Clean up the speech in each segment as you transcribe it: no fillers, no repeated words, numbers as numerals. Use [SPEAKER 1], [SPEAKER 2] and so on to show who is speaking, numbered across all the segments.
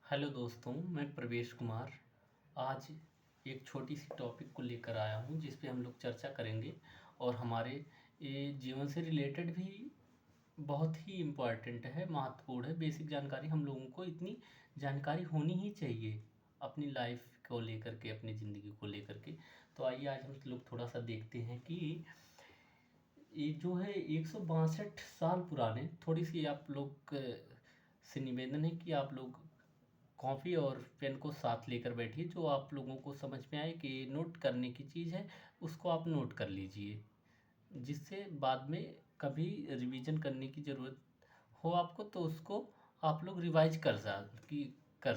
[SPEAKER 1] Hello दोस्तों, मैं प्रवेश कुमार। आज एक छोटी सी टॉपिक को लेकर आया हूँ जिस पे हम लोग चर्चा करेंगे और हमारे ये जीवन से रिलेटेड भी बहुत ही इम्पोर्टेंट है, महत्वपूर्ण है। बेसिक जानकारी हम लोगों को इतनी जानकारी होनी ही चाहिए अपनी लाइफ को लेकर के, अपनी ज़िंदगी को लेकर के। तो आइए आज हम लोग थोड़ा सा देखते हैं कि ये जो है 162 साल पुराने, थोड़ी सी आप लोग से निवेदन है कि आप लोग कॉपी और पेन को साथ लेकर बैठिए। जो आप लोगों को समझ में आए कि नोट करने की चीज़ है, उसको आप नोट कर लीजिए, जिससे बाद में कभी रिवीजन करने की ज़रूरत हो आपको तो उसको आप लोग रिवाइज कर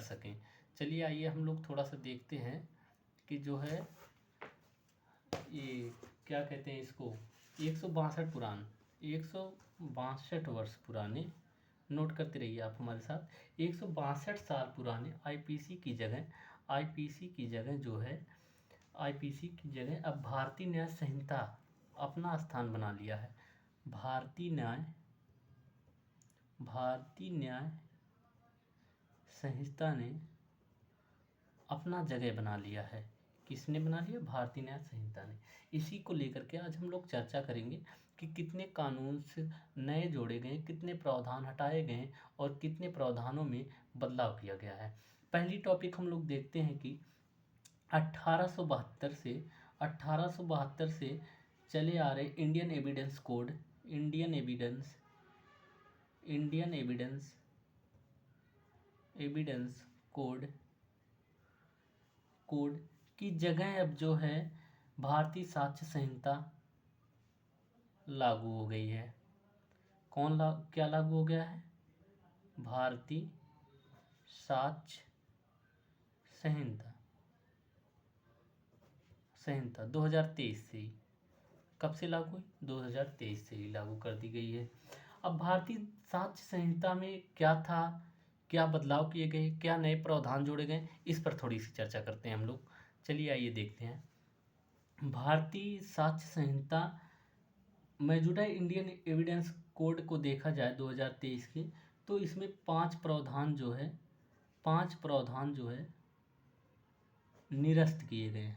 [SPEAKER 1] सकें। चलिए आइए हम लोग थोड़ा सा देखते हैं कि जो है ये क्या कहते हैं इसको, 162 वर्ष पुराने, नोट करते रहिए आप हमारे साथ। 162 साल पुराने आईपीसी की जगह जो है, आईपीसी की जगह अब भारतीय न्याय संहिता अपना स्थान बना लिया है। भारतीय न्याय संहिता ने अपना जगह बना लिया है। किसने बना लिया? भारतीय न्याय संहिता ने। इसी को लेकर के आज हम लोग चर्चा करेंगे कि कितने कानून से नए जोड़े गए, कितने प्रावधान हटाए गए और कितने प्रावधानों में बदलाव किया गया है। पहली टॉपिक हम लोग देखते हैं कि 1872 से चले आ रहे Indian evidence code, Indian evidence code की जगह अब जो है भारतीय साक्ष्य संहिता लागू हो गई है। क्या लागू हो गया है? भारतीय साक्ष्य संहिता 2023 से ही। कब से लागू हुई? 2023 से ही लागू कर दी गई है। अब भारतीय साक्ष्य संहिता में क्या था, क्या बदलाव किए गए, क्या नए प्रावधान जोड़े गए, इस पर थोड़ी सी चर्चा करते हैं हम लोग। चलिए आइए देखते हैं। भारतीय साक्ष्य संहिता मौजूदा इंडियन एविडेंस कोड को देखा जाए 2023 के, तो इसमें पांच प्रावधान जो है निरस्त किए गए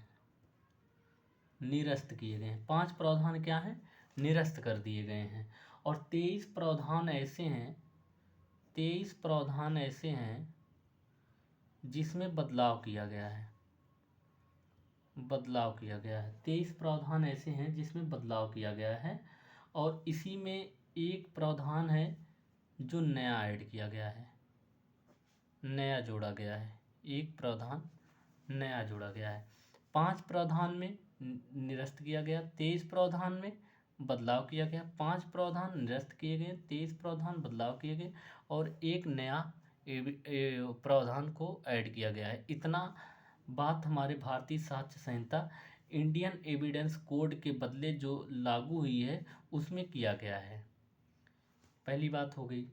[SPEAKER 1] हैं। पांच प्रावधान क्या हैं? निरस्त कर दिए गए हैं। और 23 प्रावधान ऐसे हैं जिसमें बदलाव किया गया है। 23 प्रावधान ऐसे हैं जिसमें बदलाव किया गया है और इसी में एक प्रावधान है जो नया ऐड किया गया है, नया जोड़ा गया है। एक प्रावधान नया जोड़ा गया है। 5 प्रावधान में निरस्त किया गया, 23 प्रावधान में बदलाव किया गया। 5 प्रावधान निरस्त किए गए, 23 प्रावधान बदलाव किए गए और एक नया प्रावधान को ऐड किया गया है। इतना बात हमारे भारतीय साक्ष्य संहिता इंडियन एविडेंस कोड के बदले जो लागू हुई है उसमें किया गया है। पहली बात हो गई।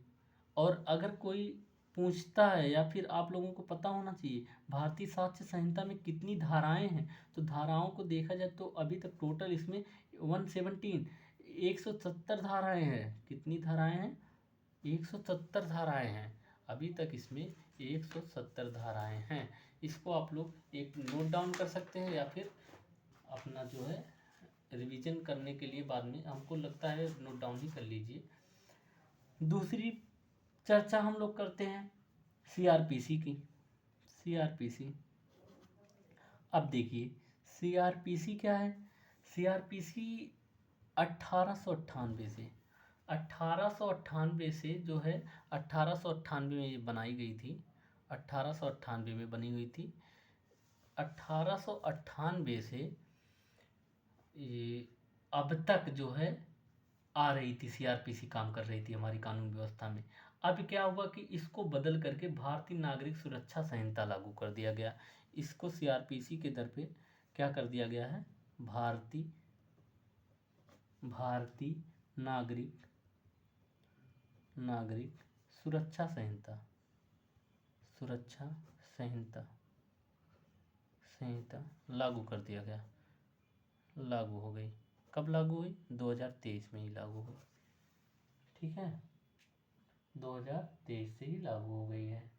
[SPEAKER 1] और अगर कोई पूछता है या फिर आप लोगों को पता होना चाहिए भारतीय साक्ष्य संहिता में कितनी धाराएं हैं, तो धाराओं को देखा जाए तो अभी तक टोटल इसमें 170 धाराएं हैं। कितनी धाराएं हैं? 170 धाराएं हैं। अभी तक इसमें 170 धाराएं हैं। इसको आप लोग एक नोट डाउन कर सकते हैं या फिर अपना जो है रिवीजन करने के लिए बाद में, हमको लगता है नोट डाउन ही कर लीजिए। दूसरी चर्चा हम लोग करते हैं सीआरपीसी की। सीआरपीसी, अब देखिए सीआरपीसी क्या है। सीआरपीसी 1898 से जो है 1898 में ये बनाई गई थी। 1898 में बनी हुई थी। 1898 से ये अब तक जो है आ रही थी, सीआरपीसी काम कर रही थी हमारी कानून व्यवस्था में। अब क्या हुआ कि इसको बदल करके भारतीय नागरिक सुरक्षा संहिता लागू कर दिया गया। इसको सीआरपीसी के दर पे क्या कर दिया गया है? भारतीय नागरिक सुरक्षा संहिता लागू कर दिया गया, लागू हो गई। कब लागू हुई? 2023 में ही लागू हुई। ठीक है, 2023 से ही लागू हो गई है।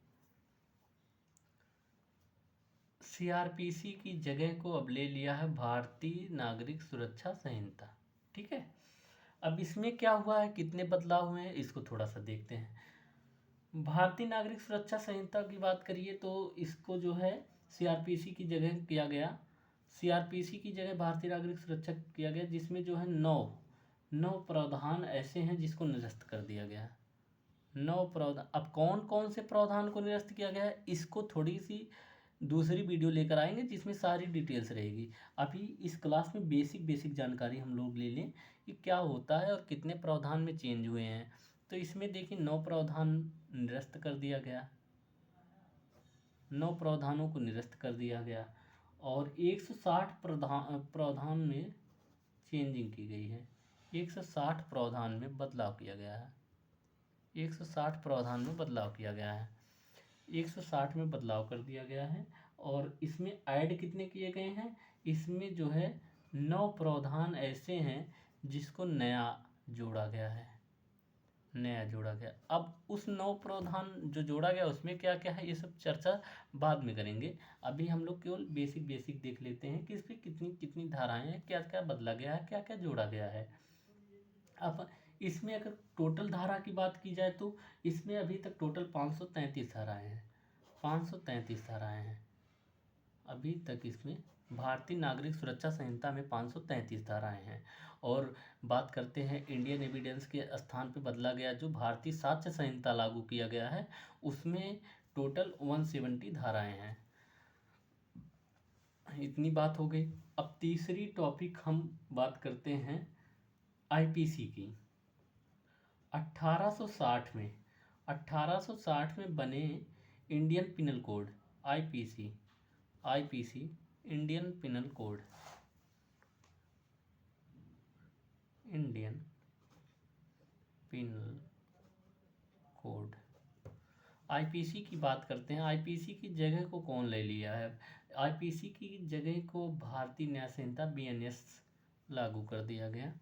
[SPEAKER 1] सीआरपीसी की जगह को अब ले लिया है भारतीय नागरिक सुरक्षा संहिता। ठीक है, अब इसमें क्या हुआ है, कितने बदलाव हुए हैं, इसको थोड़ा सा देखते हैं। भारतीय नागरिक सुरक्षा संहिता की बात करिए तो इसको जो है सीआरपीसी की जगह किया गया, सीआरपीसी की जगह भारतीय नागरिक सुरक्षा किया गया, जिसमें जो है नौ प्रावधान ऐसे हैं जिसको निरस्त कर दिया गया है। 9 प्रावधान। अब कौन कौन से प्रावधान को निरस्त किया गया है, इसको थोड़ी सी दूसरी वीडियो लेकर आएंगे जिसमें सारी डिटेल्स रहेगी। अभी इस क्लास में बेसिक जानकारी हम लोग ले लें कि क्या होता है और कितने प्रावधान में चेंज हुए हैं। तो इसमें देखिए 9 प्रावधान निरस्त कर दिया गया, 9 प्रावधानों को निरस्त कर दिया गया और 160 प्रावधान में चेंजिंग की गई है। 160 प्रावधान में बदलाव किया गया है, 160 प्रावधान में बदलाव किया गया है, 160 में बदलाव कर दिया गया है। और इसमें ऐड कितने किए गए हैं, इसमें जो है 9 प्रावधान ऐसे हैं जिसको नया जोड़ा गया है, नया जोड़ा गया। अब उस 9 प्रावधान जो जोड़ा गया उसमें क्या क्या है, ये सब चर्चा बाद में करेंगे। अभी हम लोग केवल बेसिक देख लेते हैं कि इसमें कितनी कितनी धाराएं हैं, क्या क्या बदला गया है, क्या क्या जोड़ा गया है। अब इसमें अगर टोटल धारा की बात की जाए तो इसमें अभी तक टोटल 533 धाराएं हैं, 533 धाराएं हैं अभी तक इसमें। भारतीय नागरिक सुरक्षा संहिता में 533 धाराएं हैं। और बात करते हैं इंडियन एविडेंस के स्थान पे बदला गया, जो भारतीय साक्ष्य संहिता लागू किया गया है उसमें टोटल 170 धाराएं हैं। इतनी बात हो गई। अब तीसरी टॉपिक हम बात करते हैं आईपीसी की। 1860 में बने Indian penal code IPC Indian penal code, Indian penal code. IPC की बात करते हैं, आईपीसी की जगह को कौन ले लिया है, आईपीसी की जगह को भारतीय न्याय संहिता बीएनएस लागू कर दिया गया।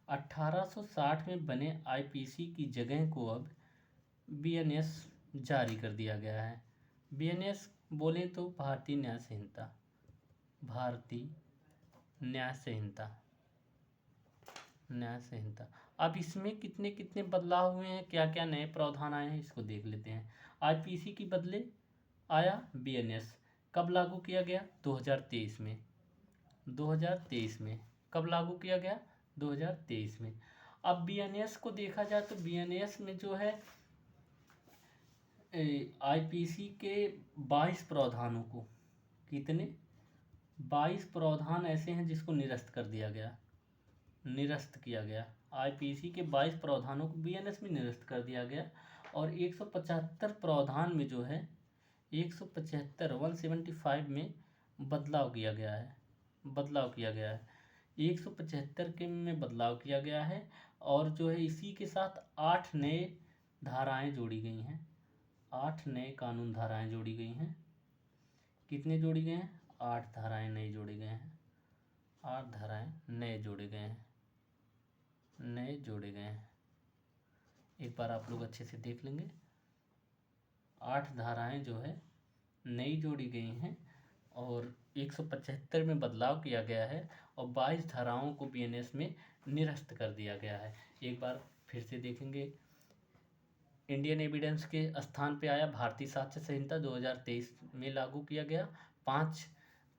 [SPEAKER 1] 1860 में बने आईपीसी की जगह को अब बीएनएस जारी कर दिया गया है। बीएनएस बोले तो भारतीय न्याय संहिता, भारतीय न्याय संहिता, न्याय संहिता। अब इसमें कितने कितने बदलाव हुए हैं, क्या क्या नए प्रावधान आए हैं, इसको देख लेते हैं। आईपीसी की बदले आया बीएनएस। कब लागू किया गया, 2023 में, 2023 में। कब लागू किया गया, 2023 में। अब बीएनएस को देखा जाए तो बीएनएस में जो है आईपीसी के 22 प्रावधानों को, कितने, 22 प्रावधान ऐसे हैं जिसको निरस्त कर दिया गया, निरस्त किया गया। आईपीसी के 22 प्रावधानों को बीएनएस में निरस्त कर दिया गया। और 175 प्रावधान में जो है 175 में बदलाव किया गया है, 175 के में बदलाव किया गया है। और जो है इसी के साथ 8 नए धाराएं जोड़ी गई हैं, 8 नए कानून धाराएं जोड़ी गई हैं। कितने जोड़ी गए हैं, 8 धाराएं नए जोड़े गए हैं, 8 धाराएं नए जोड़े गए हैं, नए जोड़े गए हैं। एक बार आप लोग अच्छे से देख लेंगे, 8 धाराएं जो है नई जोड़ी गई हैं और 175 में बदलाव किया गया है और 22 धाराओं को बीएनएस में निरस्त कर दिया गया है। एक बार फिर से देखेंगे, इंडियन एविडेंस के स्थान पे आया भारतीय साक्ष्य संहिता 2023 में लागू किया गया।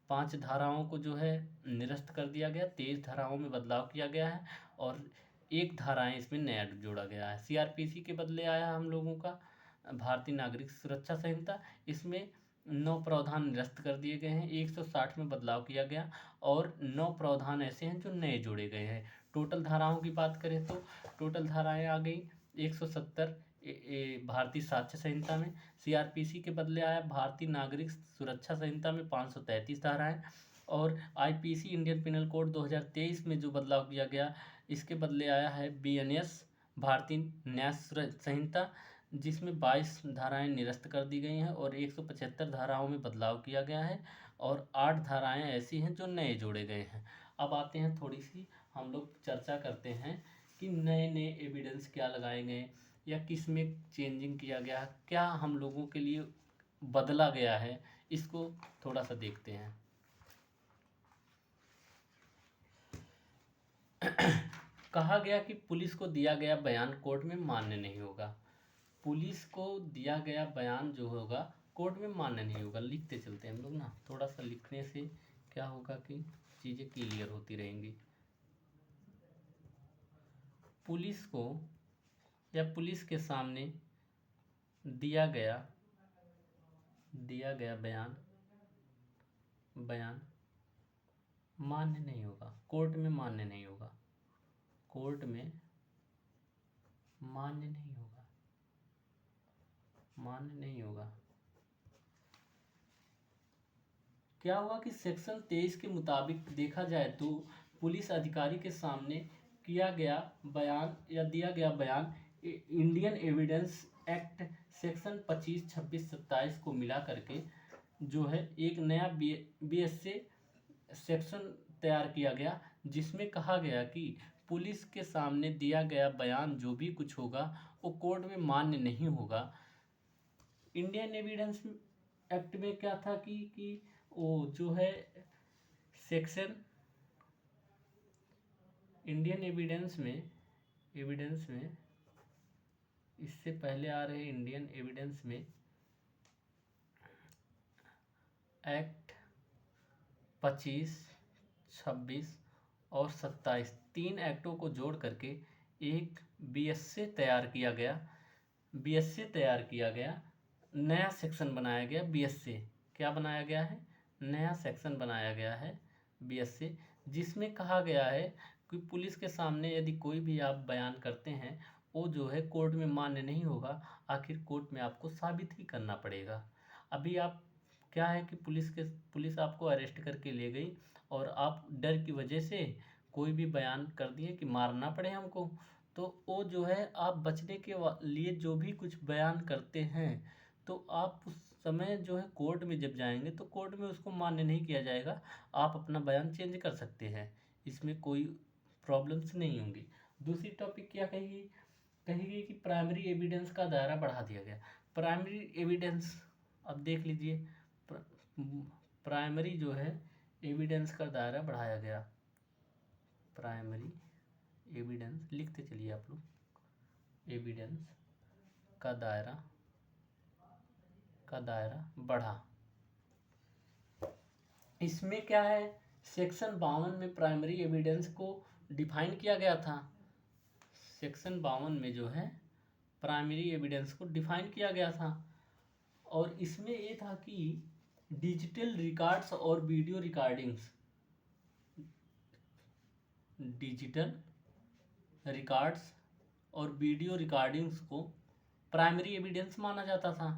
[SPEAKER 1] पांच धाराओं को जो है निरस्त कर दिया गया, 23 धाराओं में बदलाव किया गया है और 1 धाराएं इसमें नया जोड़ा गया है। सीआरपीसी के बदले आया हम लोगों का भारतीय नागरिक सुरक्षा संहिता, इसमें 9 प्रावधान निरस्त कर दिए गए हैं, 160 में बदलाव किया गया और 9 प्रावधान ऐसे हैं जो नए जोड़े गए हैं। टोटल धाराओं की बात करें तो टोटल धाराएं आ गई 170 भारतीय साक्ष्य संहिता में। सीआरपीसी के बदले आया भारतीय नागरिक सुरक्षा संहिता में 533 धाराएं। और आईपीसी इंडियन पिनल कोड 2023 में जो बदलाव किया गया, इसके बदले आया है बीएनएस भारतीय न्याय संहिता, जिसमें 22 धाराएं निरस्त कर दी गई हैं और 175 धाराओं में बदलाव किया गया है और 8 धाराएं ऐसी हैं जो नए जोड़े गए हैं। अब आते हैं थोड़ी सी हम लोग चर्चा करते हैं कि नए नए एविडेंस क्या लगाए गए या किस में चेंजिंग किया गया, क्या हम लोगों के लिए बदला गया है, इसको थोड़ा सा देखते हैं। कहा गया कि पुलिस को दिया गया बयान कोर्ट में मान्य नहीं होगा। पुलिस को दिया गया बयान जो होगा कोर्ट में मान्य नहीं होगा। लिखते चलते हैं हम लोग ना, थोड़ा सा लिखने से क्या होगा कि चीज़ें क्लियर होती रहेंगी। पुलिस को या पुलिस के सामने दिया गया बयान मान्य नहीं होगा, कोर्ट में मान्य नहीं होगा, कोर्ट में मान्य नहीं होगा, मान्य नहीं होगा। क्या हुआ कि सेक्शन 23 के मुताबिक देखा जाए तो पुलिस अधिकारी के सामने किया गया बयान या दिया गया बयान इंडियन एविडेंस एक्ट सेक्शन 25, 26, 27 को मिला करके जो है एक नया BSA सेक्शन तैयार किया गया, जिसमें कहा गया कि पुलिस के सामने दिया गया बयान जो भी कुछ होगा वो कोर्ट में मान्य नहीं होगा। इंडियन एविडेंस एक्ट में क्या था कि वो जो है सेक्शन इंडियन एविडेंस में इससे पहले आ रहे इंडियन एविडेंस में एक्ट 25, 26 और 27 तीन एक्टों को जोड़ करके एक BSA तैयार किया गया, नया सेक्शन बनाया गया। BSA क्या बनाया गया है? नया सेक्शन बनाया गया है BSA, जिसमें कहा गया है कि पुलिस के सामने यदि कोई भी आप बयान करते हैं वो जो है कोर्ट में मान्य नहीं होगा, आखिर कोर्ट में आपको साबित ही करना पड़ेगा। अभी आप क्या है कि पुलिस आपको अरेस्ट करके ले गई और आप डर की वजह से कोई भी बयान कर दिए कि मारना पड़े हमको, तो वो जो है आप बचने के लिए जो भी कुछ बयान करते हैं तो आप उस समय जो है कोर्ट में जब जाएंगे तो कोर्ट में उसको मान्य नहीं किया जाएगा, आप अपना बयान चेंज कर सकते हैं, इसमें कोई प्रॉब्लम्स नहीं होंगी। दूसरी टॉपिक क्या कही गई कि प्राइमरी एविडेंस का दायरा बढ़ा दिया गया। प्राइमरी एविडेंस अब देख लीजिए, प्राइमरी जो है एविडेंस का दायरा बढ़ाया गया। प्राइमरी एविडेंस लिखते चलिए आप लोग, एविडेंस का दायरा बढ़ा। इसमें क्या है, सेक्शन 52 में प्राइमरी एविडेंस को डिफाइन किया गया था। सेक्शन 52 में जो है प्राइमरी एविडेंस को डिफाइन किया गया था और इसमें ये था कि डिजिटल रिकॉर्ड्स और वीडियो रिकॉर्डिंग्स, डिजिटल रिकॉर्ड्स और वीडियो रिकॉर्डिंग्स को प्राइमरी एविडेंस माना जाता था,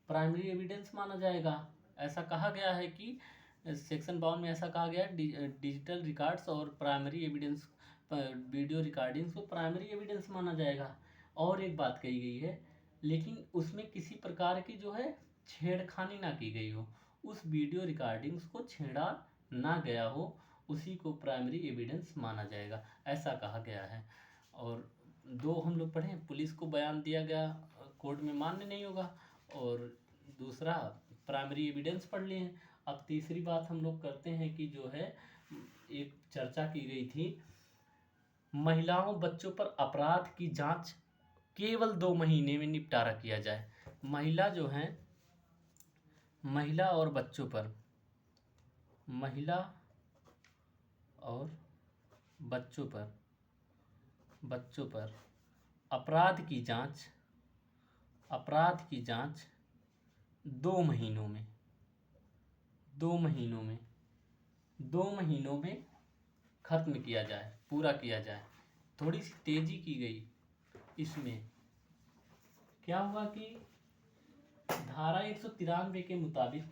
[SPEAKER 1] प्राइमरी एविडेंस माना जाएगा। ऐसा कहा गया है कि सेक्शन 52 में ऐसा कहा गया डिजिटल रिकॉर्ड्स और प्राइमरी एविडेंस वीडियो रिकॉर्डिंग्स को प्राइमरी एविडेंस माना जाएगा। और एक बात कही गई है, लेकिन उसमें किसी प्रकार की जो है छेड़खानी ना की गई हो, उस वीडियो रिकॉर्डिंग्स को छेड़ा ना गया हो, उसी को प्राइमरी एविडेंस माना जाएगा, ऐसा कहा गया है। और दो हम लोग पढ़े, पुलिस को बयान दिया गया कोर्ट में मान्य नहीं होगा, और दूसरा प्राइमरी एविडेंस पढ़ लिए हैं। अब तीसरी बात हम लोग करते हैं कि जो है एक चर्चा की गई थी, महिलाओं बच्चों पर अपराध की जांच केवल 2 महीने में निपटारा किया जाए। महिला जो है, महिला और बच्चों पर, महिला और बच्चों पर अपराध की जांच 2 महीनों में खत्म किया जाए, पूरा किया जाए। थोड़ी सी तेजी की गई। इसमें क्या हुआ कि धारा 193 के मुताबिक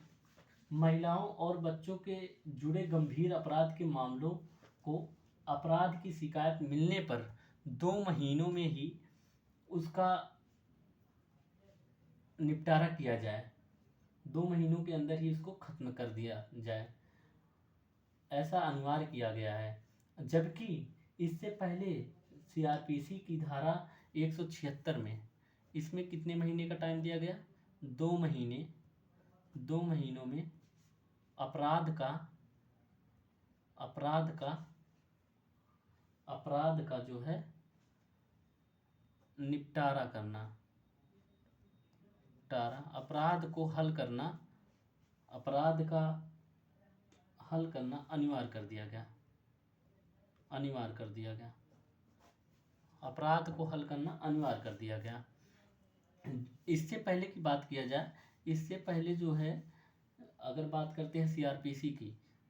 [SPEAKER 1] महिलाओं और बच्चों के जुड़े गंभीर अपराध के मामलों को अपराध की शिकायत मिलने पर 2 महीनों में ही उसका निपटारा किया जाए, 2 महीनों के अंदर ही इसको खत्म कर दिया जाए, ऐसा अनिवार्य किया गया है। जबकि इससे पहले CRPC की धारा 176 में इसमें कितने महीने का टाइम दिया गया? 2 महीने 2 महीनों में अपराध का जो है निपटारा करना, अपराध का हल करना अनिवार्य कर दिया गया। अपराध को हल करना अनिवार्य कर दिया गया। इससे पहले की बात किया जाए, इससे पहले जो है अगर बात करते हैं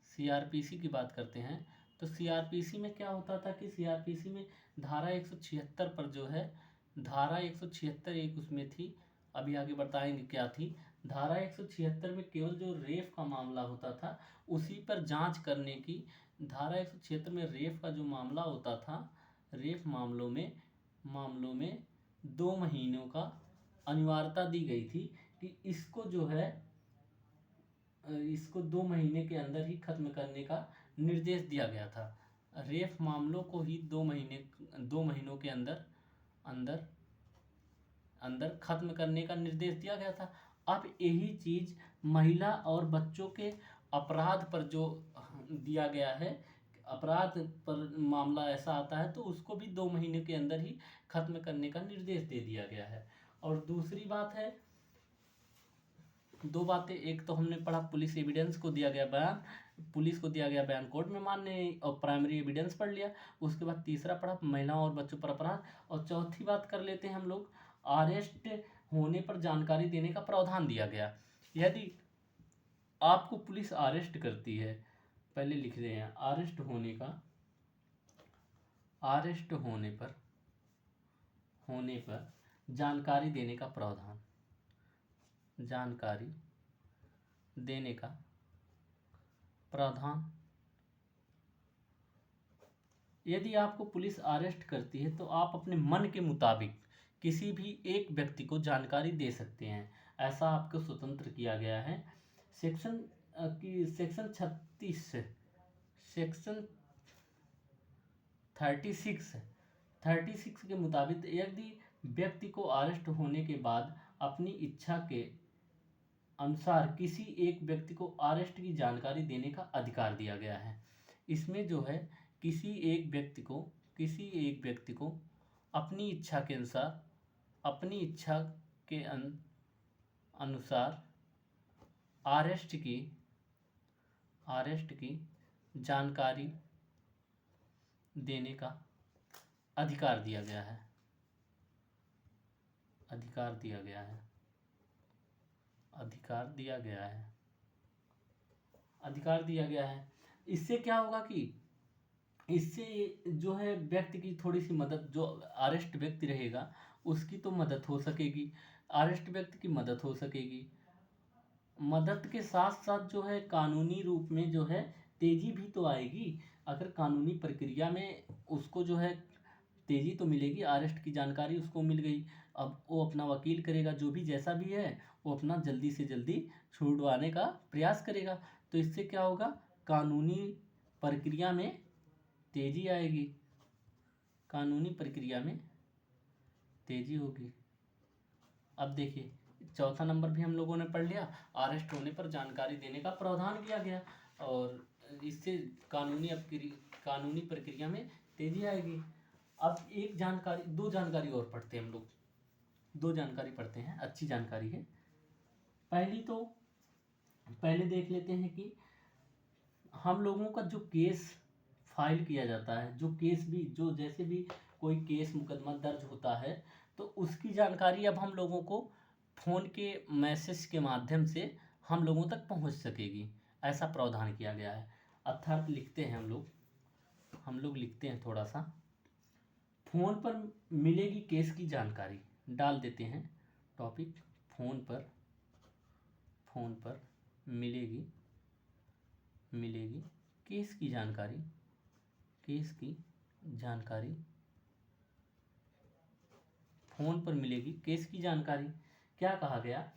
[SPEAKER 1] सीआरपीसी की बात करते हैं, तो सीआरपीसी में क्या होता था कि सीआरपीसी में धारा 176 पर जो है, धारा 176 एक उसमें थी, अभी आगे बताएंगे क्या थी। धारा 176 में केवल जो रेप का मामला होता था उसी पर जांच करने की, धारा 176 में रेप का जो मामला होता था, रेप मामलों में 2 महीनों का अनिवार्यता दी गई थी कि इसको जो है इसको 2 महीने के अंदर ही खत्म करने का निर्देश दिया गया था। रेप मामलों को ही 2 महीनों के अंदर खत्म करने का निर्देश दिया गया था। अब यही चीज महिला और बच्चों के अपराध पर जो दिया गया है, अपराध पर मामला ऐसा आता है तो उसको भी 2 महीने के अंदर ही खत्म करने का निर्देश दे दिया गया है। और दूसरी बात है, 2 बातें, एक तो हमने पढ़ा पुलिस एविडेंस को दिया गया बयान, पुलिस को दिया गया बयान कोर्ट में मान्य और प्राइमरी एविडेंस पढ़ लिया। उसके बाद तीसरा पढ़ा महिलाओं और बच्चों पर अपराध, और चौथी बात कर लेते हैं हम लोग, अरेस्ट होने पर जानकारी देने का प्रावधान दिया गया। यदि आपको पुलिस अरेस्ट करती है, पहले लिख रहे हैं अरेस्ट होने पर जानकारी देने का प्रावधान, जानकारी देने का प्रावधान। यदि आपको पुलिस अरेस्ट करती है तो आप अपने मन के मुताबिक किसी भी एक व्यक्ति को जानकारी दे सकते हैं, ऐसा आपको स्वतंत्र किया गया है। सेक्शन 36 के मुताबिक यदि व्यक्ति को अरेस्ट होने के बाद अपनी इच्छा के अनुसार किसी एक व्यक्ति को अरेस्ट की जानकारी देने का अधिकार दिया गया है। इसमें जो है किसी एक व्यक्ति को अपनी इच्छा के अनुसार अरेस्ट की जानकारी देने का अधिकार दिया गया है। इससे क्या होगा कि इससे जो है व्यक्ति की थोड़ी सी मदद, जो अरेस्ट व्यक्ति रहेगा उसकी तो मदद हो सकेगी, अरेस्ट व्यक्ति की मदद हो सकेगी। मदद के साथ साथ जो है कानूनी रूप में जो है तेजी भी तो आएगी। अगर कानूनी प्रक्रिया में उसको जो है तेजी तो मिलेगी, अरेस्ट की जानकारी उसको मिल गई, अब वो अपना वकील करेगा, जो भी जैसा भी है वो अपना जल्दी से जल्दी छुड़वाने का प्रयास करेगा। तो इससे क्या होगा, कानूनी प्रक्रिया में तेजी आएगी, कानूनी प्रक्रिया में तेजी होगी। अब देखिए चौथा नंबर भी हम लोगों ने पढ़ लिया, अरेस्ट होने पर जानकारी देने का प्रावधान किया गया और इससे कानूनी प्रक्रिया में तेजी आएगी। अब दो जानकारी और पढ़ते हैं हम लोग, 2 जानकारी पढ़ते हैं, अच्छी जानकारी है। पहले देख लेते हैं कि हम लोगों का जो केस फाइल किया जाता है, जो जैसे भी कोई केस मुकदमा दर्ज होता है तो उसकी जानकारी अब हम लोगों को फ़ोन के मैसेज के माध्यम से हम लोगों तक पहुंच सकेगी, ऐसा प्रावधान किया गया है। अर्थात लिखते हैं हम लोग लिखते हैं थोड़ा सा, फ़ोन पर मिलेगी केस की जानकारी, डाल देते हैं टॉपिक, फ़ोन पर मिलेगी केस की जानकारी, फ़ोन पर मिलेगी केस की जानकारी। क्या कहा गया,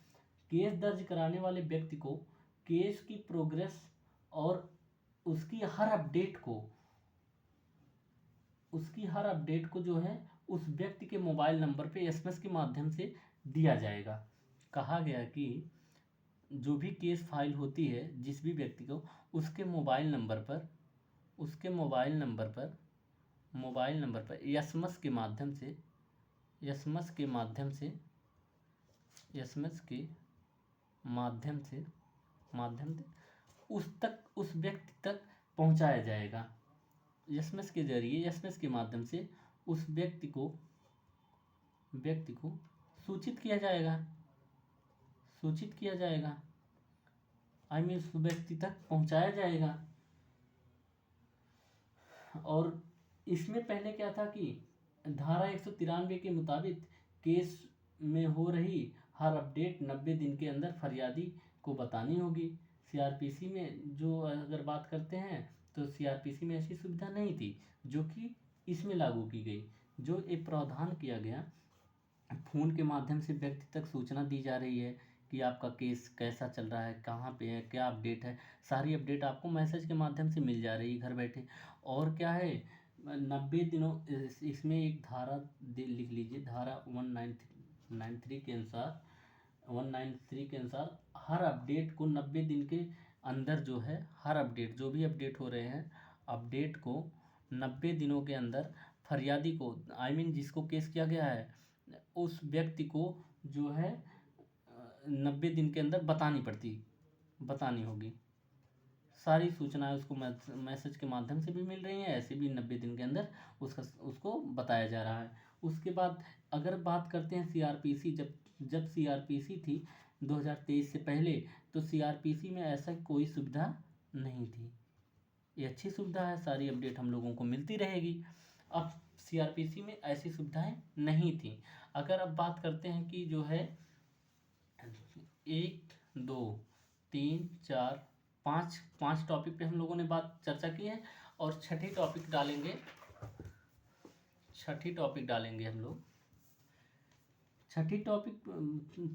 [SPEAKER 1] केस दर्ज कराने वाले व्यक्ति को केस की प्रोग्रेस और उसकी हर अपडेट को जो है उस व्यक्ति के मोबाइल नंबर पे एसएमएस के माध्यम से दिया जाएगा। कहा गया कि जो भी केस फाइल होती है जिस भी व्यक्ति को, उसके मोबाइल नंबर पर एसएमएस के माध्यम से एसएमएस के माध्यम से एसएमएस के माध्यम से उस व्यक्ति तक पहुंचाया जाएगा। एसएमएस के जरिए, एसएमएस के माध्यम से उस व्यक्ति को सूचित किया जाएगा। आई मीन उस व्यक्ति तक पहुंचाया जाएगा। और इसमें पहले क्या था कि धारा 193 के मुताबिक केस में हो रही हर अपडेट 90 दिन के अंदर फरियादी को बतानी होगी। सीआरपीसी में जो अगर बात करते हैं तो सीआरपीसी में ऐसी सुविधा नहीं थी, जो कि इसमें लागू की गई। जो एक प्रावधान किया गया, फ़ोन के माध्यम से व्यक्ति तक सूचना दी जा रही है कि आपका केस कैसा चल रहा है, कहाँ पे है, क्या अपडेट है। सारी अपडेट आपको मैसेज के माध्यम से मिल जा रही है घर बैठे। और क्या है, 90 दिनों इसमें एक धारा लिख लीजिए, धारा 193 के अनुसार हर अपडेट को 90 दिन के अंदर जो है, हर अपडेट जो भी अपडेट हो रहे हैं, अपडेट को 90 दिनों के अंदर फरियादी को, आई मीन जिसको केस किया गया है, उस व्यक्ति को जो है 90 दिन के अंदर बतानी होगी। सारी सूचनाएं उसको मैसेज के माध्यम से भी मिल रही हैं, ऐसे भी 90 दिन के अंदर उसको बताया जा रहा है। उसके बाद अगर बात करते हैं सीआरपीसी, जब सीआरपीसी थी 2023 से पहले, तो सीआरपीसी में ऐसा कोई सुविधा नहीं थी। ये अच्छी सुविधा है, सारी अपडेट हम लोगों को मिलती रहेगी। अब सीआरपीसी में ऐसी सुविधाएं नहीं थी। अगर अब बात करते हैं कि जो है 1 2 3 4 5 टॉपिक पे हम लोगों ने चर्चा की है। और छठी टॉपिक डालेंगे हम लोग। छठी टॉपिक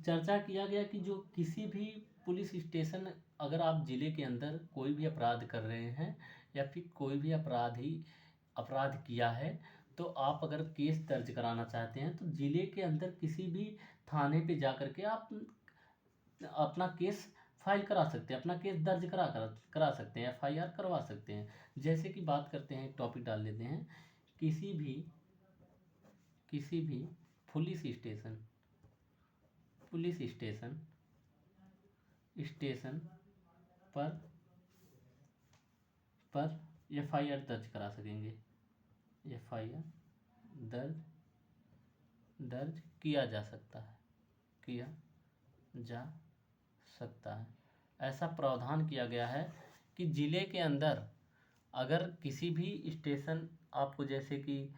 [SPEAKER 1] चर्चा किया गया कि जो किसी भी पुलिस स्टेशन, अगर आप ज़िले के अंदर कोई भी अपराध कर रहे हैं या फिर कोई भी अपराध किया है, तो आप अगर केस दर्ज कराना चाहते हैं तो ज़िले के अंदर किसी भी थाने पे जाकर के आप अपना केस फाइल करा सकते हैं, अपना केस दर्ज करा सकते हैं, एफआईआर करवा सकते हैं। जैसे कि बात करते हैं, टॉपिक डाल लेते हैं, किसी भी पुलिस स्टेशन पर एफआईआर दर्ज करा सकेंगे। एफआईआर दर्ज किया जा सकता है। ऐसा प्रावधान किया गया है कि ज़िले के अंदर अगर किसी भी स्टेशन, आपको जैसे कि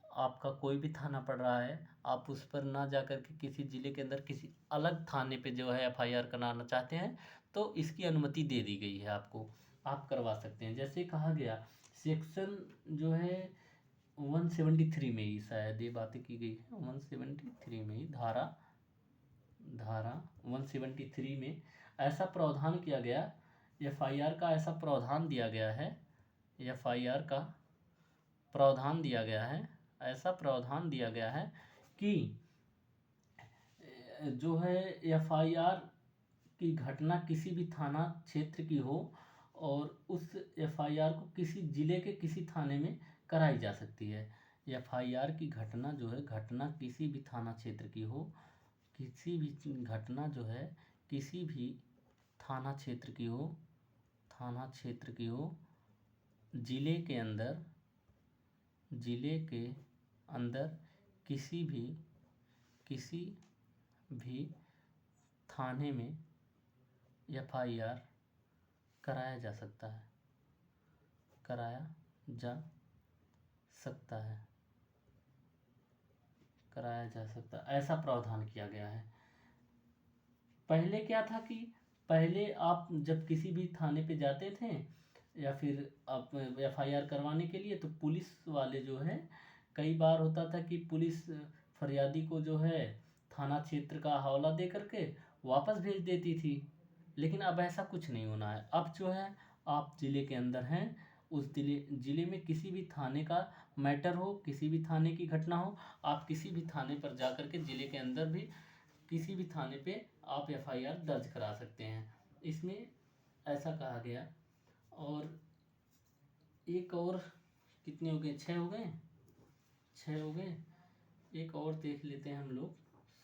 [SPEAKER 1] आपका कोई भी थाना पड़ रहा है, आप उस पर ना जाकर के किसी ज़िले के अंदर किसी अलग थाने पे जो है एफआईआर कराना चाहते हैं, तो इसकी अनुमति दे दी गई है आपको, आप करवा सकते हैं। जैसे कहा गया, सेक्शन जो है 173 में ही शायद ये बातें की गई है, 173 में ही धारा 173 में ऐसा प्रावधान किया गया, एफआईआर का ऐसा प्रावधान दिया गया है, ऐसा प्रावधान दिया गया है कि जो है एफआईआर की घटना किसी भी थाना क्षेत्र की हो और उस एफआईआर को किसी ज़िले के किसी थाने में कराई जा सकती है। एफआईआर की घटना जो है, घटना किसी भी थाना क्षेत्र की हो, किसी भी घटना जो है किसी भी थाना क्षेत्र की हो, ज़िले के अंदर किसी भी थाने में एफआईआर कराया जा सकता है, ऐसा प्रावधान किया गया है। पहले क्या था कि पहले आप जब किसी भी थाने पे जाते थे या फिर आप एफआईआर करवाने के लिए, तो पुलिस वाले जो है, कई बार होता था कि पुलिस फरियादी को जो है थाना क्षेत्र का हवाला दे करके वापस भेज देती थी। लेकिन अब ऐसा कुछ नहीं होना है। अब जो है, आप ज़िले के अंदर हैं, उस ज़िले में किसी भी थाने का मैटर हो, किसी भी थाने की घटना हो, आप किसी भी थाने पर जा कर के ज़िले के अंदर भी किसी भी थाने पे आप एफआईआर दर्ज करा सकते हैं। इसमें ऐसा कहा गया। और एक और कितने हो गए, 6 हो गए, 6 हो गए। एक और देख लेते हैं हम लोग,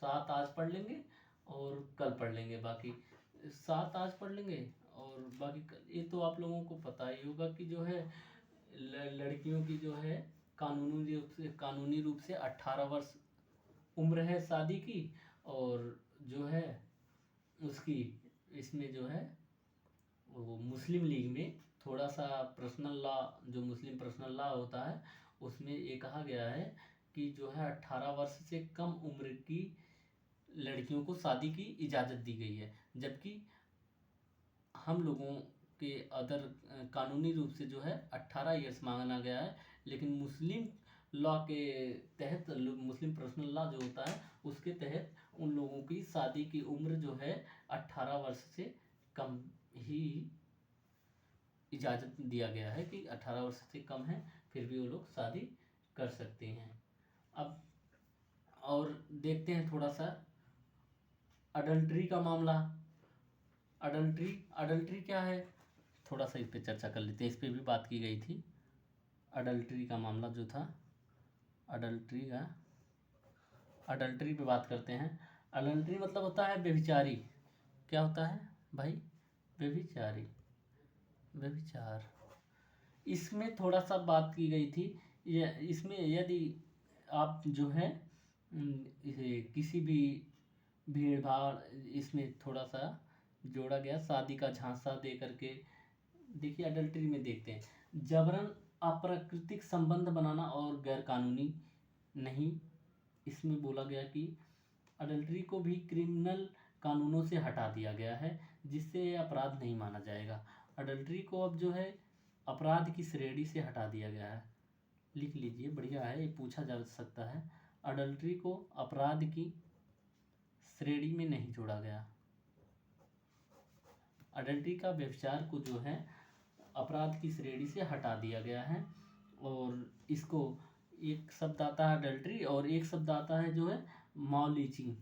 [SPEAKER 1] 7 आज पढ़ लेंगे और कल पढ़ लेंगे बाकी। 7 आज पढ़ लेंगे और बाकी ये तो आप लोगों को पता ही होगा कि जो है लड़कियों की जो है कानूनी रूप से 18 वर्ष उम्र है शादी की। और जो है उसकी इसमें जो है वो मुस्लिम लीग में थोड़ा सा पर्सनल लॉ, जो मुस्लिम पर्सनल लॉ होता है उसमें ये कहा गया है कि जो है 18 वर्ष से कम उम्र की लड़कियों को शादी की इजाज़त दी गई है। जबकि हम लोगों के अदर कानूनी रूप से जो है 18 ईयर्स मांगा गया है। लेकिन मुस्लिम लॉ के तहत, मुस्लिम पर्सनल लॉ जो होता है उसके तहत उन लोगों की शादी की उम्र जो है 18 वर्ष से कम ही इजाज़त दिया गया है कि 18 वर्ष से कम है फिर भी वो लोग शादी कर सकते हैं। अब और देखते हैं थोड़ा सा अडल्ट्री का मामला। अडल्ट्री क्या है, थोड़ा सा इस पे चर्चा कर लेते हैं। इस पे भी बात की गई थी। अडल्ट्री का मामला जो था, अडल्ट्री पे बात करते हैं। अडल्ट्री मतलब होता है व्यभिचारी। क्या होता है भाई, व्यभिचार। इसमें थोड़ा सा बात की गई थी। इसमें यदि आप जो है इसे किसी भी भीड़ भाड़, इसमें थोड़ा सा जोड़ा गया शादी का झांसा दे करके। देखिए अडल्ट्री में देखते हैं जबरन अप्राकृतिक संबंध बनाना और गैर कानूनी नहीं। इसमें बोला गया कि अडल्ट्री को भी क्रिमिनल कानूनों से हटा दिया गया है, जिससे ये अपराध नहीं माना जाएगा। अडल्ट्री को अब जो है अपराध की श्रेणी से हटा दिया गया है। लिख लीजिए, बढ़िया है, ये पूछा जा सकता है। अडल्ट्री को अपराध की श्रेणी में नहीं जोड़ा गया। अडल्ट्री का व्यभिचार को जो है अपराध की श्रेणी से हटा दिया गया है। और इसको एक शब्द आता है अडल्ट्री और एक शब्द आता है जो है मॉब लीचिंग।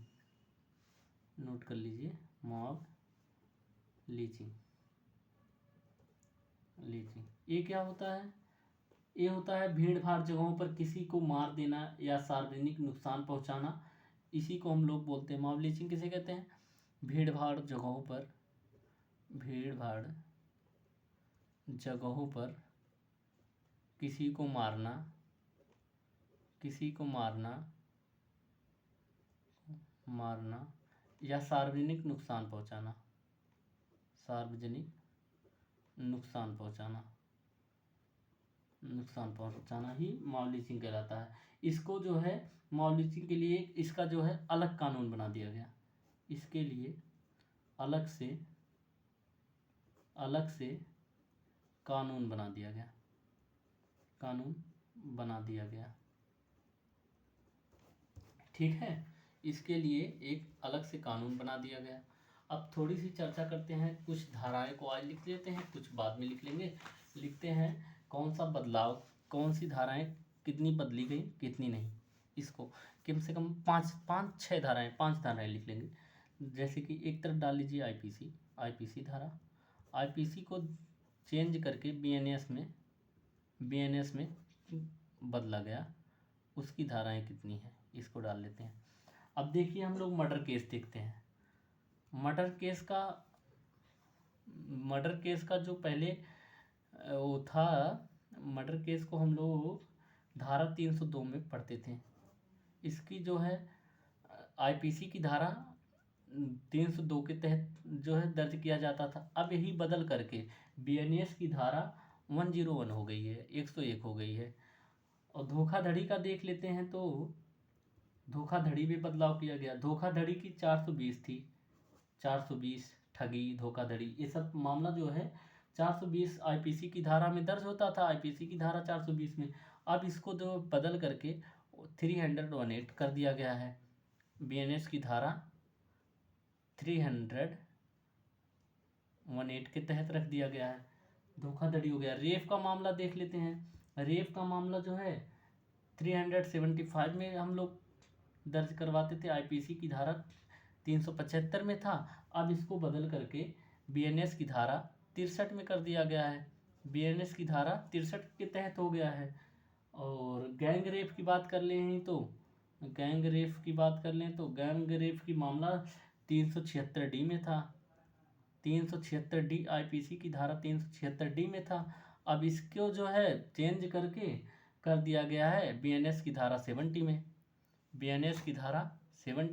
[SPEAKER 1] नोट कर लीजिए, मॉब लीचिंग। ये क्या होता है, ये होता है भीड़ भाड़ जगहों पर किसी को मार देना या सार्वजनिक नुकसान पहुंचाना। इसी को हम लोग बोलते हैं मॉब लीचिंग। किसे कहते हैं, भीड़ भाड़ जगहों पर किसी को मारना या सार्वजनिक नुकसान पहुंचाना ही मॉब लीचिंग कहलाता है। इसको जो है मॉब लीचिंग के लिए इसका जो है अलग कानून बना दिया गया। इसके लिए अलग से कानून बना दिया गया। ठीक है, इसके लिए एक अलग से कानून बना दिया गया। अब थोड़ी सी चर्चा करते हैं, कुछ धाराएं को आज लिख लेते हैं, कुछ बाद में लिख लेंगे। लिखते हैं कौन सा बदलाव, कौन सी धाराएं कितनी बदली गई कितनी नहीं। इसको कम से कम 5-6 धाराएं, 5 धाराएं लिख लेंगे। जैसे कि एक तरफ डाल लीजिए आईपीसी धारा। आईपीसी को चेंज करके बीएनएस में बदला गया, उसकी धाराएं कितनी हैं इसको डाल लेते हैं। अब देखिए हम लोग मर्डर केस देखते हैं। मर्डर केस का जो पहले वो था, मर्डर केस को हम लोग धारा 302 में पढ़ते थे। इसकी जो है आईपीसी की धारा 302 के तहत जो है दर्ज किया जाता था। अब यही बदल करके बीएनएस की धारा 101 हो गई है, 101 हो गई है। और धोखाधड़ी का देख लेते हैं तो धोखाधड़ी में बदलाव किया गया। धोखाधड़ी की 420 थी, 420 ठगी, धोखाधड़ी, ये सब मामला जो है 420 आईपीसी की धारा में दर्ज होता था, आईपीसी की धारा 420 में। अब इसको जो बदल करके 318 कर दिया गया है। बीएनएस की धारा 318 के तहत रख दिया गया है। धोखाधड़ी हो गया। रेप का मामला देख लेते हैं। रेप का मामला जो है 375 में हम लोग दर्ज करवाते थे, आईपीसी की धारा 375 में था, अब इसको बदल करके बीएनएस की धारा 63 में कर दिया गया है। बीएनएस की धारा 63 के तहत हो गया है। और गैंग रेप की बात कर लें तो गैंग रेप की मामला 376D में था। 376D आईपीसी की धारा 376D में था। अब इसको जो है चेंज करके कर दिया गया है बीएनएस की धारा 70 में। बीएनएस की धारा 70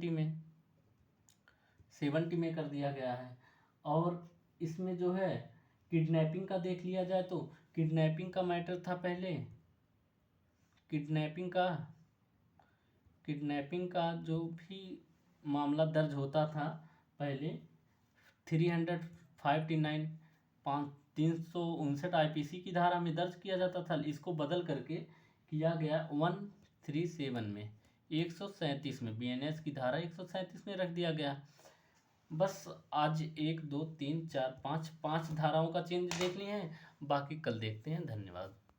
[SPEAKER 1] में कर दिया गया है। और इसमें जो है किडनैपिंग का देख लिया जाए तो किडनैपिंग का मैटर था पहले। किडनैपिंग का जो भी मामला दर्ज होता था पहले 359 359 आईपीसी की धारा में दर्ज किया जाता था। इसको बदल करके किया गया 137 में 137 में बीएनएस की धारा 137 में रख दिया गया। बस आज 1 2 3 4 5 धाराओं का चेंज देख लिए हैं, बाकी कल देखते हैं। धन्यवाद।